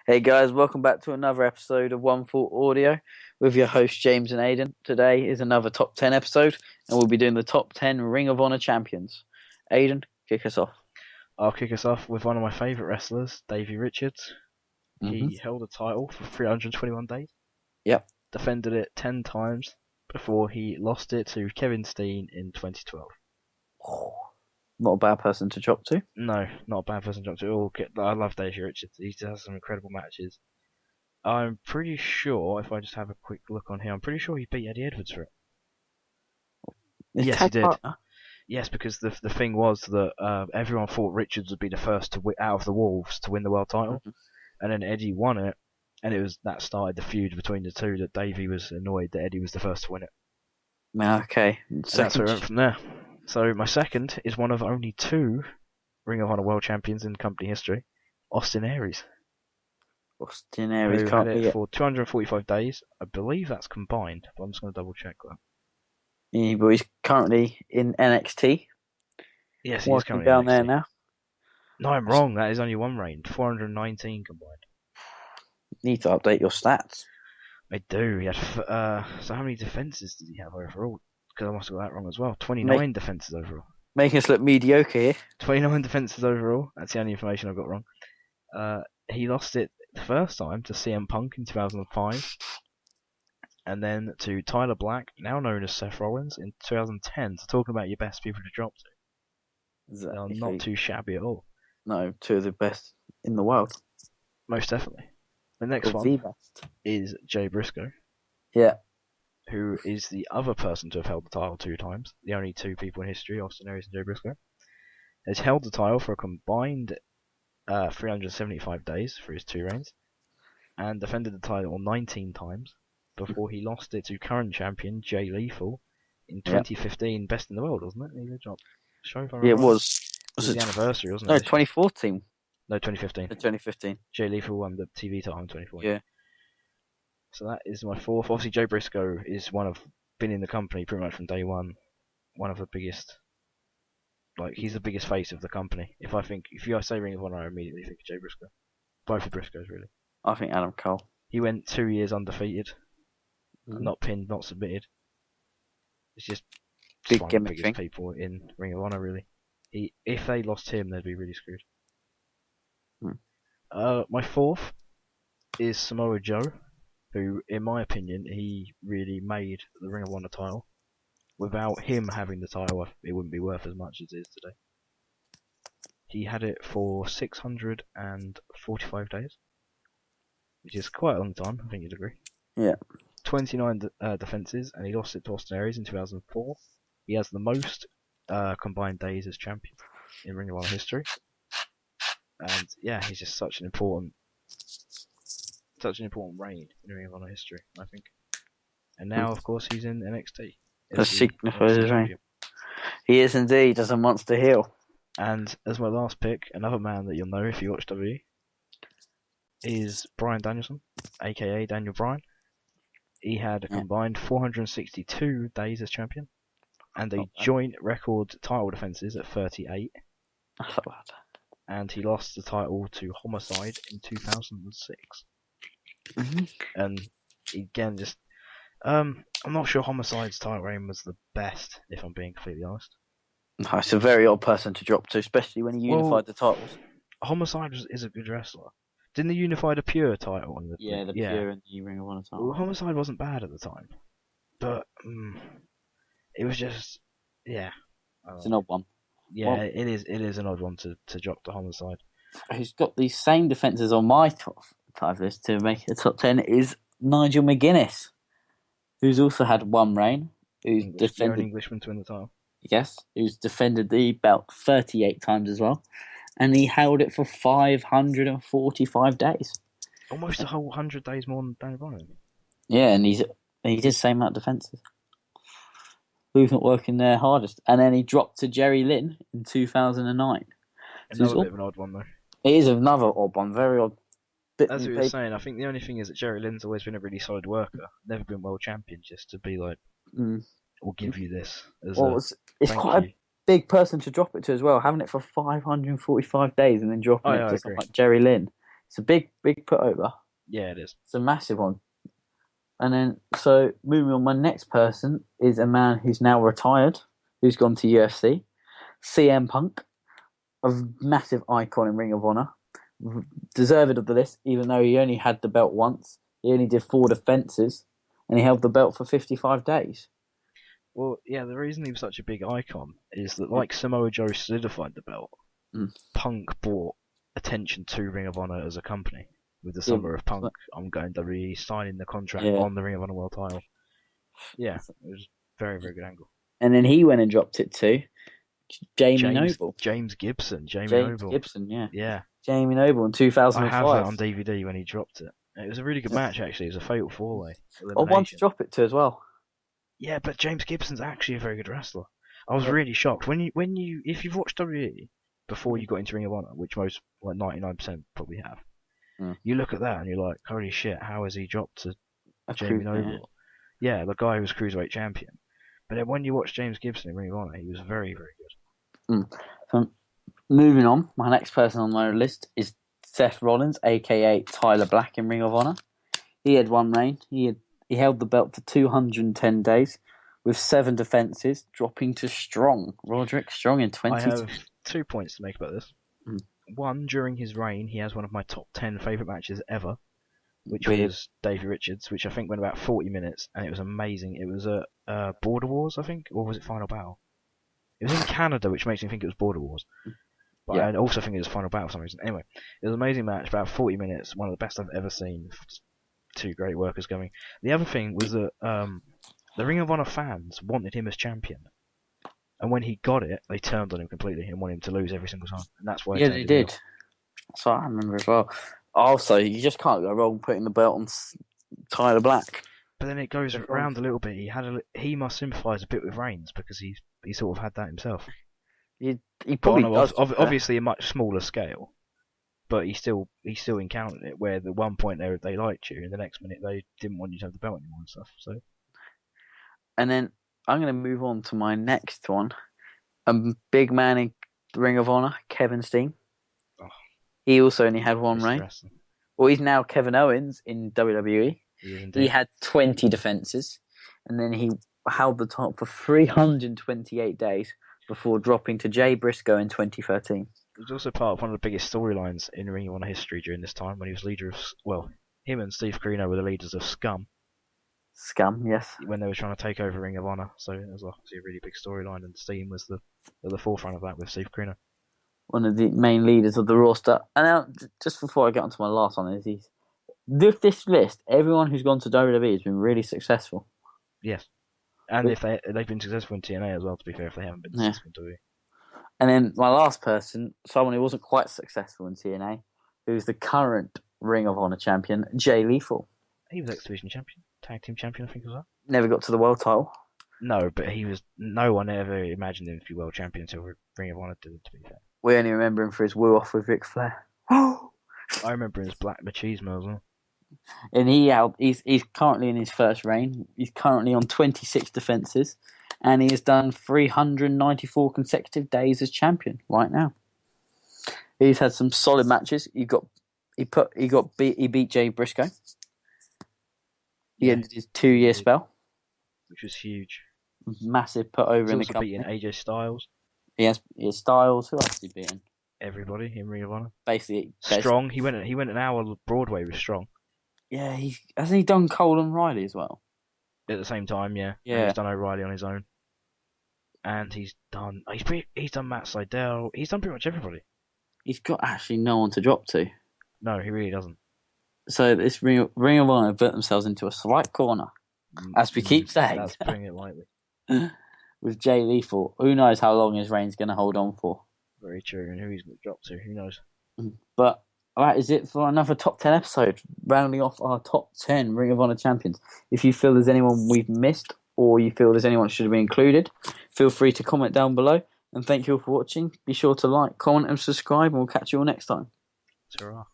Hey guys, welcome back to another episode of One Thought Audio with your hosts James and Aidan. Today is another top 10 episode, and we'll be doing the top 10 Ring of Honor champions. Aidan, kick us off. I'll kick us off with one of my favourite wrestlers, Davey Richards. He held a title for 321 days. Yep. Defended it 10 times before he lost it to Kevin Steen in 2012. Not a bad person to drop to. No, not a bad person to drop to. I love Davey Richards. He has some incredible matches. I'm pretty sure, if I just have a quick look on here, I'm pretty sure he beat Eddie Edwards for it. Yes, he did. Yes, because the thing was that everyone thought Richards would be the first to out of the Wolves to win the world title, and then Eddie won it, and that started the feud between the two. That Davey was annoyed that Eddie was the first to win it. Okay, that's where it went from there. So my second is one of only two Ring of Honor World Champions in company history, Austin Aries. Austin Aries who had it for 245 days. I believe that's combined, but I'm just going to double check that. Yeah, but he's currently in NXT. Yes, he is currently down in NXT. there now. No, I'm wrong. That is only one reign. 419 combined. Need to update your stats. I do. He had so how many defences did he have overall? Because I must have got that wrong as well. 29 defences overall. Making us look mediocre here. 29 defences overall. That's the only information I've got wrong. He lost it the first time to CM Punk in 2005. And then to Tyler Black, now known as Seth Rollins, in 2010. So talking about your best people to drop to. Exactly. Not too shabby at all. No, two of the best in the world. Most definitely. The next one is Jay Briscoe. Yeah. Who is the other person to have held the title 2 times. The only 2 people in history, Austin Aries and Jay Briscoe. Has held the title for a combined 375 days for his 2 reigns. And defended the title 19 times before he lost it to current champion Jay Lethal in 2015. Best in the world, wasn't it? It was. It was the anniversary, wasn't it? No, 2014. No, 2015. 2015. Jay Lethal won the TV title in 2014. Yeah. So that is my 4th. Obviously, Jay Briscoe is been in the company pretty much from day one. One of the biggest. He's the biggest face of the company. If you say Ring of Honor, I immediately think of Jay Briscoe. Both of Briscoes, really. I think Adam Cole. He went 2 years undefeated. Not pinned, not submitted. It's just one of the biggest people in Ring of Honor, really. If they lost him, they'd be really screwed. My 4th is Samoa Joe, who, in my opinion, he really made the Ring of Honor title. Without him having the title, it wouldn't be worth as much as it is today. He had it for 645 days, which is quite a long time, I think you'd agree. Yeah. 29 defences, and he lost it to Austin Aries in 2004. He has the most combined days as champion in Ring of Honor history. And yeah, he's just such an important reign in Ring of Honor history, I think. And now, of course, he's in NXT. That signifies his reign. He is indeed, as a monster heel. And as my last pick, another man that you'll know if you watch WWE, is Bryan Danielson, aka Daniel Bryan. He had a combined 462 days as champion, and a joint record title defences at 38. That's not bad. And he lost the title to Homicide in 2006. And again, just I'm not sure Homicide's title reign was the best, if I'm being completely honest. No, it's a very odd person to drop to, especially when he unified the titles. Homicide is a good wrestler. Didn't they unify the Pure title? The Pure and the Ring of Honor title. Well, Homicide wasn't bad at the time, but it was just, it's an odd one. Yeah, it is an odd one to drop to Homicide. Who's got these same defences on my top list to make it a top 10 is Nigel McGuinness, who's also had one reign. Who's defended an Englishman to win the title. Yes, who's defended the belt 38 times as well. And he held it for 545 days. Almost a whole 100 days more than Daniel Bryan. Yeah, and he did the same amount of defences. Who's not working their hardest? And then he dropped to Jerry Lynn in 2009. Another bit of an odd one, though. It is another odd one, very odd. As we were saying, I think the only thing is that Jerry Lynn's always been a really solid worker. Never been world champion, just to be like, we'll give you this. It's quite a big person to drop it to as well, having it for 545 days and then dropping it to someone like Jerry Lynn. It's a big put over. Yeah, it is. It's a massive one. And then, so moving on, my next person is a man who's now retired, who's gone to UFC. CM Punk, a massive icon in Ring of Honor. Deserved of the list, even though he only had the belt once. He only did 4 defenses, and he held the belt for 55 days. Well, yeah, the reason he was such a big icon is that, like Samoa Joe solidified the belt, Punk brought attention to Ring of Honor as a company. With the summer of Punk, I'm going WWE, signing the contract on the Ring of Honor World title. Yeah, it was a very, very good angle. And then he went and dropped it to Jamie Noble. James Gibson. Gibson, yeah. Yeah. Jamie Noble in 2005. I have that on DVD when he dropped it. It was a really good match, actually. It was a fatal 4-way. I want to drop it to as well. Yeah, but James Gibson's actually a very good wrestler. I was really shocked if you've watched WWE before you got into Ring of Honor, which most, like 99% probably have. You look at that and you're like, holy shit, how has he dropped to Jamie Noble? Yeah, the guy who was Cruiserweight champion. But then when you watch James Gibson in Ring of Honor, he was very, very good. So, moving on, my next person on my list is Seth Rollins, aka Tyler Black in Ring of Honor. He had one reign. He held the belt for 210 days with 7 defenses, dropping to Roderick Strong in 20. I have 2 points to make about this. One, during his reign, he has one of my top 10 favourite matches ever, which was Davey Richards, which I think went about 40 minutes, and it was amazing. It was a Border Wars, I think, or was it Final Battle? It was in Canada, which makes me think it was Border Wars. But I also think it was Final Battle for some reason. Anyway, it was an amazing match, about 40 minutes, one of the best I've ever seen. 2 great workers going. The other thing was that the Ring of Honor fans wanted him as champion. And when he got it, they turned on him completely and wanted him to lose every single time. And that's why they did. That's what I remember as well. Also, you just can't go wrong putting the belt on Tyler Black. But then it goes around a little bit. He must sympathise a bit with Reigns because he sort of had that himself. He probably does. Obviously, a much smaller scale, but he still encountered it. Where at one point they liked you, and the next minute they didn't want you to have the belt anymore and stuff. So. And then I'm going to move on to my next one. A big man in Ring of Honor, Kevin Steen. Oh, he also only had one reign. Well, he's now Kevin Owens in WWE. He had 20 defenses, and then he held the top for 328 days before dropping to Jay Briscoe in 2013. He was also part of one of the biggest storylines in Ring of Honor history during this time when he was leader of... Well, him and Steve Corino were the leaders of Scum. Scum, yes. When they were trying to take over Ring of Honor, so it was obviously a really big storyline, and Steen was at the forefront of that with Steve Corino. One of the main leaders of the roster. And now, just before I get on to my last one, is with this list, everyone who's gone to WWE has been really successful. Yes. And if they've been successful in TNA as well, to be fair, if they haven't been successful in WWE. And then my last person, someone who wasn't quite successful in TNA, who's the current Ring of Honor champion, Jay Lethal. He was X Division champion, tag team champion, I think as well. Never got to the world title. No, but no one ever imagined him to be world champion until Ring of Honor did it, to be fair. We only remember him for his woo-off with Ric Flair. I remember him as Black Machismo as well. And he's currently in his first reign. He's currently on 26 defences, and he has done 394 consecutive days as champion right now. He's had some solid matches. He beat Jay Briscoe. He ended his 2-year spell, which was huge. Massive put over in the company. He's also beaten AJ Styles. He has Styles. Who else has he beaten? Everybody in Ring of Honor. Basically, Strong. He went an hour Broadway with Strong. Yeah, hasn't he done Cole and Riley as well? At the same time, yeah. Yeah. And he's done O'Reilly on his own. And he's done Matt Sydal. He's done pretty much everybody. He's got actually no one to drop to. No, he really doesn't. So this Ring of Honor put themselves into a slight corner, as we keep saying. That's putting it lightly. With Jay Lethal, who knows how long his reign's going to hold on for? Very true, and who he's going to drop to, who knows? But that is it for another top 10 episode, rounding off our top 10 Ring of Honor champions. If you feel there's anyone we've missed, or you feel there's anyone that should have been included, feel free to comment down below. And thank you all for watching. Be sure to like, comment, and subscribe, and we'll catch you all next time. Ta-ra.